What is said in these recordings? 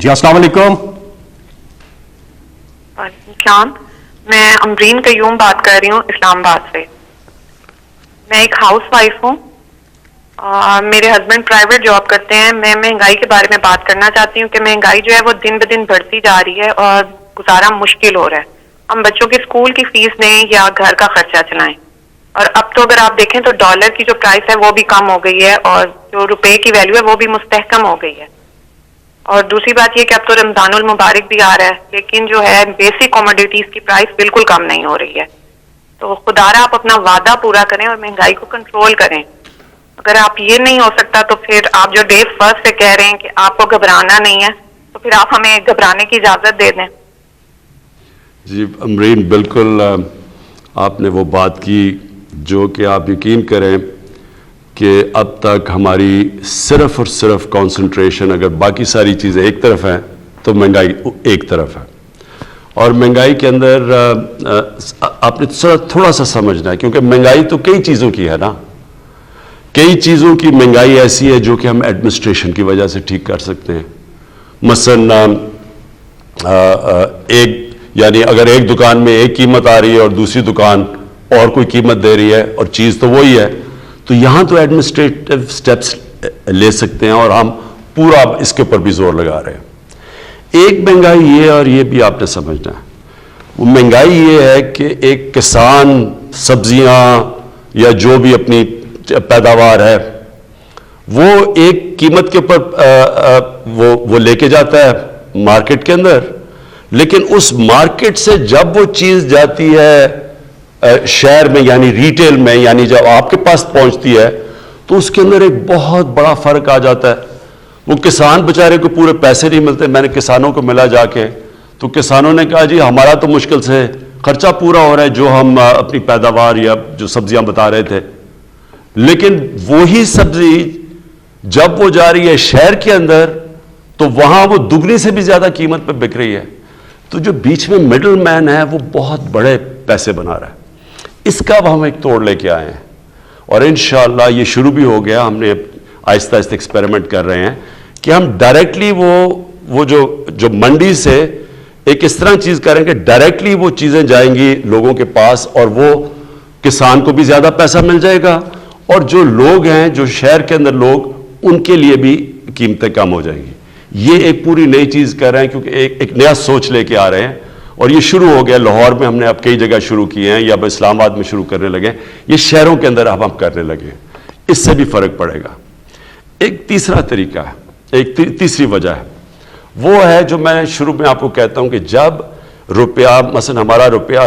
جی السلام علیکم. وعلیکم السلام. میں امرین قیوم بات کر رہی ہوں اسلام آباد سے. میں ایک ہاؤس وائف ہوں. میرے ہسبینڈ پرائیویٹ جاب کرتے ہیں. میں مہنگائی کے بارے میں بات کرنا چاہتی ہوں کہ مہنگائی جو ہے وہ دن بدن بڑھتی جا رہی ہے اور گزارا مشکل ہو رہا ہے. ہم بچوں کی اسکول کی فیس دیں یا گھر کا خرچہ چلائیں. اور اب تو اگر آپ دیکھیں تو ڈالر کی جو پرائس ہے وہ بھی کم ہو گئی ہے اور جو روپے کی ویلیو ہے وہ بھی مستحکم ہو گئی ہے. اور دوسری بات یہ کہ اب تو رمضان المبارک بھی آ رہا ہے, لیکن جو ہے بیسک کوموڈیٹیز کی پرائس بالکل کم نہیں ہو رہی ہے. تو خدا را آپ اپنا وعدہ پورا کریں اور مہنگائی کو کنٹرول کریں. اگر آپ یہ نہیں ہو سکتا تو پھر آپ جو ڈے فرسٹ سے کہہ رہے ہیں کہ آپ کو گھبرانا نہیں ہے, تو پھر آپ ہمیں گھبرانے کی اجازت دے دیں. جی امرین, بالکل آپ نے وہ بات کی جو کہ آپ یقین کریں کہ اب تک ہماری صرف اور صرف کانسنٹریشن اگر باقی ساری چیزیں ایک طرف ہیں تو مہنگائی ایک طرف ہے. اور مہنگائی کے اندر آپ نے تھوڑا سا سمجھنا ہے, کیونکہ مہنگائی تو کئی چیزوں کی ہے نا. کئی چیزوں کی مہنگائی ایسی ہے جو کہ ہم ایڈمنسٹریشن کی وجہ سے ٹھیک کر سکتے ہیں. مثلا یعنی اگر ایک دکان میں ایک قیمت آ رہی ہے اور دوسری دکان اور کوئی قیمت دے رہی ہے اور چیز تو وہی ہے, تو یہاں تو ایڈمنسٹریٹو سٹیپس لے سکتے ہیں اور ہم پورا اس کے اوپر بھی زور لگا رہے ہیں. ایک مہنگائی یہ, اور یہ بھی آپ نے سمجھنا ہے, وہ مہنگائی یہ ہے کہ ایک کسان سبزیاں یا جو بھی اپنی پیداوار ہے وہ ایک قیمت کے اوپر وہ لے کے جاتا ہے مارکیٹ کے اندر, لیکن اس مارکیٹ سے جب وہ چیز جاتی ہے شہر میں یعنی ریٹیل میں, یعنی جب آپ کے پاس پہنچتی ہے تو اس کے اندر ایک بہت بڑا فرق آ جاتا ہے. وہ کسان بیچارے کو پورے پیسے نہیں ملتے. میں نے کسانوں کو ملا جا کے, تو کسانوں نے کہا جی ہمارا تو مشکل سے خرچہ پورا ہو رہا ہے جو ہم اپنی پیداوار یا جو سبزیاں بتا رہے تھے, لیکن وہی سبزی جب وہ جا رہی ہے شہر کے اندر تو وہاں وہ دگنی سے بھی زیادہ قیمت پہ بک رہی ہے. تو جو بیچ میں مڈل مین ہے وہ بہت بڑے پیسے بنا رہا ہے. اس کا اب ہم ایک توڑ لے کے آئے ہیں اور انشاءاللہ یہ شروع بھی ہو گیا. ہم نے آہستہ آہستہ ایکسپیریمنٹ کر رہے ہیں کہ ہم ڈائریکٹلی وہ جو منڈی سے ایک اس طرح چیز کریں کہ ڈائریکٹلی وہ چیزیں جائیں گی لوگوں کے پاس اور وہ کسان کو بھی زیادہ پیسہ مل جائے گا اور جو لوگ ہیں جو شہر کے اندر لوگ ان کے لیے بھی قیمتیں کم ہو جائیں گی. یہ ایک پوری نئی چیز کر رہے ہیں کیونکہ ایک نیا سوچ لے کے آ رہے ہیں اور یہ شروع ہو گیا. لاہور میں ہم نے اب کئی جگہ شروع کیے ہیں یا اب اسلام آباد میں شروع کرنے لگے, یہ شہروں کے اندر اب ہم کرنے لگے. اس سے بھی فرق پڑے گا. ایک تیسرا طریقہ ہے, ایک تیسری وجہ ہے, وہ ہے جو میں شروع میں آپ کو کہتا ہوں کہ جب روپیہ مثلا ہمارا روپیہ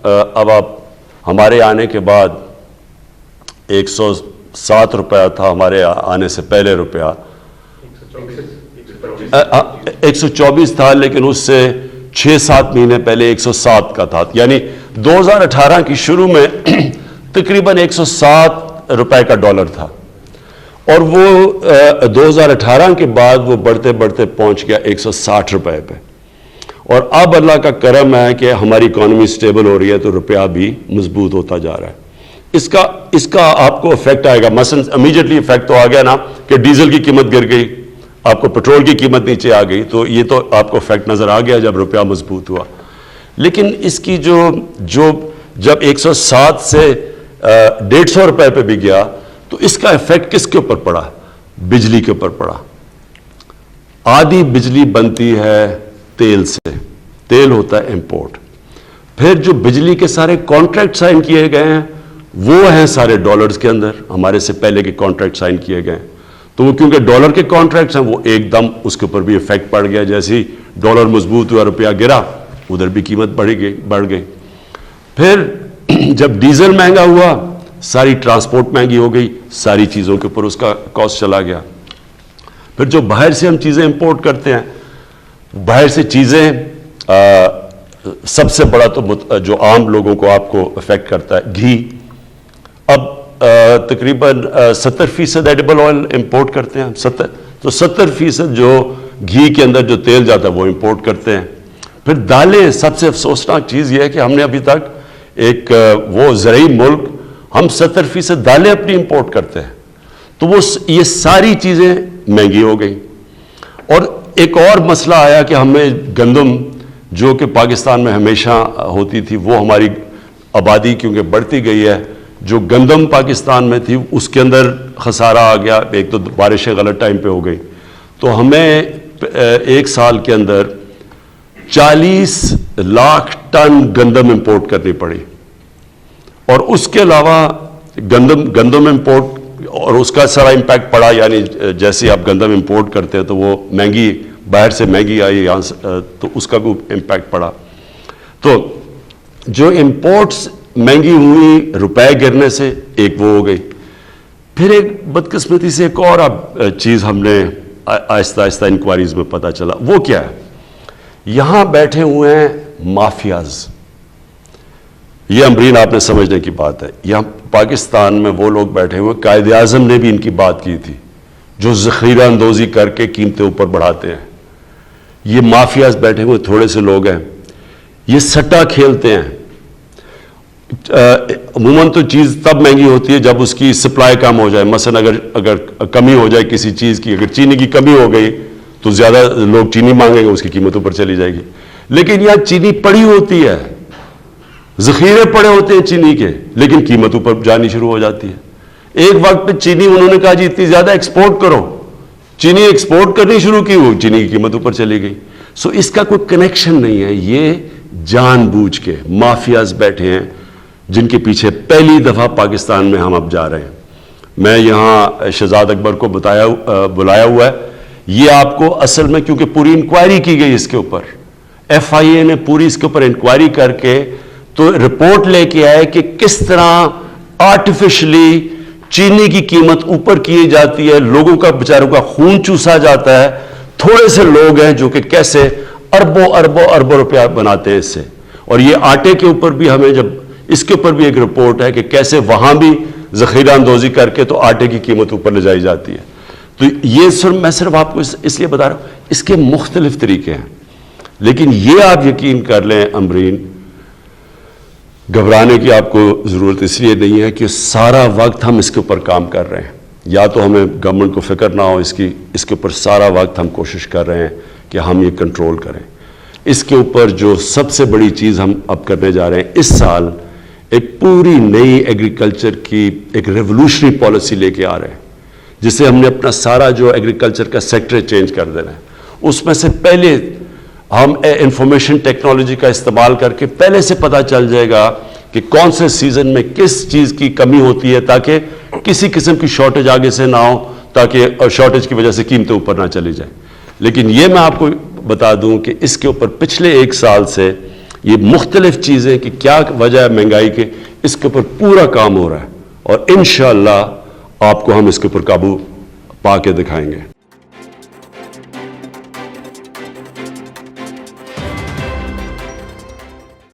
اب آپ ہمارے آنے کے بعد 107 روپیہ تھا, ہمارے آنے سے پہلے روپیہ 124 تھا, لیکن اس سے 6-7 مہینے پہلے 107 کا تھا. یعنی 2018 کی شروع میں تقریباً 107 روپے کا ڈالر تھا اور وہ 2018 کے بعد وہ بڑھتے بڑھتے پہنچ گیا 160 روپے پہ. اور اب اللہ کا کرم ہے کہ ہماری اکانومی سٹیبل ہو رہی ہے تو روپیہ بھی مضبوط ہوتا جا رہا ہے. اس کا آپ کو افیکٹ آئے گا. مثلا امیجیٹلی افیکٹ تو آ گیا نا کہ ڈیزل کی قیمت گر گئی, آپ کو پیٹرول کی قیمت نیچے آ گئی, تو یہ تو آپ کو افیکٹ نظر آ گیا جب روپیہ مضبوط ہوا. لیکن اس کی جب 107 سے 150 روپے پہ بھی گیا تو اس کا افیکٹ کس کے اوپر پڑا؟ بجلی کے اوپر پڑا. آدھی بجلی بنتی ہے تیل سے, تیل ہوتا ہے امپورٹ. پھر جو بجلی کے سارے کانٹریکٹ سائن کیے گئے ہیں وہ ہیں سارے ڈالرز کے اندر, ہمارے سے پہلے کے کانٹریکٹ سائن کیے گئے ہیں. تو وہ کیونکہ ڈالر کے کانٹریکٹس ہیں وہ ایک دم اس کے اوپر بھی افیکٹ پڑ گیا. جیسے ہی ڈالر مضبوط ہوا روپیہ گرا ادھر بھی قیمت بڑھ گئی. پھر جب ڈیزل مہنگا ہوا ساری ٹرانسپورٹ مہنگی ہو گئی, ساری چیزوں کے اوپر اس کا کاسٹ چلا گیا. پھر جو باہر سے ہم چیزیں امپورٹ کرتے ہیں, باہر سے چیزیں سب سے بڑا تو جو عام لوگوں کو آپ کو افیکٹ کرتا ہے گھی. اب تقریباً 70% ایڈیبل آئل امپورٹ کرتے ہیں 70, تو 70% جو گھی کے اندر جو تیل جاتا ہے وہ امپورٹ کرتے ہیں. پھر دالیں, سب سے افسوسناک چیز یہ ہے کہ ہم نے ابھی تک ایک وہ زرعی ملک, ہم 70% دالیں اپنی امپورٹ کرتے ہیں. تو وہ یہ ساری چیزیں مہنگی ہو گئی. اور ایک اور مسئلہ آیا کہ ہمیں گندم جو کہ پاکستان میں ہمیشہ ہوتی تھی، وہ ہماری آبادی کیونکہ بڑھتی گئی ہے، جو گندم پاکستان میں تھی اس کے اندر خسارہ آ گیا. ایک تو بارشیں غلط ٹائم پہ ہو گئی، تو ہمیں ایک سال کے اندر 40 لاکھ ٹن گندم امپورٹ کرنی پڑی. اور اس کے علاوہ گندم امپورٹ اور اس کا سارا امپیکٹ پڑا، یعنی جیسے آپ گندم امپورٹ کرتے ہیں تو وہ مہنگی، باہر سے مہنگی آئی یہاں سے، تو اس کا بھی امپیکٹ پڑا. تو جو امپورٹس مہنگی ہوئی روپے گرنے سے، ایک وہ ہو گئی. پھر ایک بدقسمتی سے ایک اور اب چیز ہم نے آہستہ آہستہ انکوائریز میں پتہ چلا. وہ کیا ہے؟ یہاں بیٹھے ہوئے ہیں مافیاز. یہ امبرین آپ نے سمجھنے کی بات ہے. یہاں پاکستان میں وہ لوگ بیٹھے ہوئے، قائد اعظم نے بھی ان کی بات کی تھی، جو ذخیرہ اندوزی کر کے قیمتیں اوپر بڑھاتے ہیں. یہ مافیاز بیٹھے ہوئے تھوڑے سے لوگ ہیں. یہ سٹا کھیلتے ہیں. عموماً تو چیز تب مہنگی ہوتی ہے جب اس کی سپلائی کم ہو جائے. مثلا اگر کمی ہو جائے کسی چیز کی، اگر چینی کی کمی ہو گئی تو زیادہ لوگ چینی مانگیں گے، اس کی قیمت اوپر چلی جائے گی. لیکن یہاں چینی پڑی ہوتی ہے، ذخیرے پڑے ہوتے ہیں چینی کے، لیکن قیمت اوپر جانی شروع ہو جاتی ہے. ایک وقت پہ چینی انہوں نے کہا جی اتنی زیادہ ایکسپورٹ کرو، چینی ایکسپورٹ کرنی شروع کی، وہ چینی کی قیمت اوپر چلی گئی. سو اس کا کوئی کنیکشن نہیں ہے. یہ جان بوجھ کے مافیاز بیٹھے ہیں جن کے پیچھے پہلی دفعہ پاکستان میں ہم اب جا رہے ہیں. میں یہاں شہزاد اکبر کو بلایا ہوا ہے. یہ آپ کو اصل میں کیونکہ پوری انکوائری کی گئی اس کے اوپر، ایف آئی اے نے پوری اس کے اوپر انکوائری کر کے تو رپورٹ لے کے آئے کہ کس طرح آرٹیفیشلی چینی کی قیمت اوپر کی جاتی ہے، لوگوں کا بیچاروں کا خون چوسا جاتا ہے. تھوڑے سے لوگ ہیں جو کہ کیسے اربوں اربوں اربوں روپیہ بناتے ہیں اس سے. اور یہ آٹے کے اوپر بھی ہمیں جب اس کے اوپر بھی ایک رپورٹ ہے کہ کیسے وہاں بھی ذخیرہ اندوزی کر کے تو آٹے کی قیمت اوپر لے جائی جاتی ہے. تو یہ میں صرف آپ کو اس لیے بتا رہا ہوں، اس کے مختلف طریقے ہیں. لیکن یہ آپ یقین کر لیں امبرین، گھبرانے کی آپ کو ضرورت اس لیے نہیں ہے کہ سارا وقت ہم اس کے اوپر کام کر رہے ہیں. یا تو ہمیں گورنمنٹ کو فکر نہ ہو اس کے اوپر سارا وقت ہم کوشش کر رہے ہیں کہ ہم یہ کنٹرول کریں. اس کے اوپر جو سب سے بڑی چیز ہم اب کرنے جا رہے ہیں، اس سال ایک پوری نئی ایگریکلچر کی ایک ریولوشنری پالیسی لے کے آ رہے ہیں، جس سے ہم نے اپنا سارا جو ایگریکلچر کا سیکٹر چینج کر دینا ہے. اس میں سے پہلے ہم انفارمیشن ٹیکنالوجی کا استعمال کر کے پہلے سے پتہ چل جائے گا کہ کون سے سیزن میں کس چیز کی کمی ہوتی ہے، تاکہ کسی قسم کی شارٹیج آگے سے نہ ہو، تاکہ شارٹیج کی وجہ سے قیمتیں اوپر نہ چلی جائیں. لیکن یہ میں آپ کو بتا دوں کہ اس کے اوپر پچھلے ایک سال سے یہ مختلف چیزیں کہ کیا وجہ ہے مہنگائی کے، اس کے اوپر پورا کام ہو رہا ہے. اور انشاءاللہ آپ کو ہم اس کے اوپر قابو پا کے دکھائیں گے.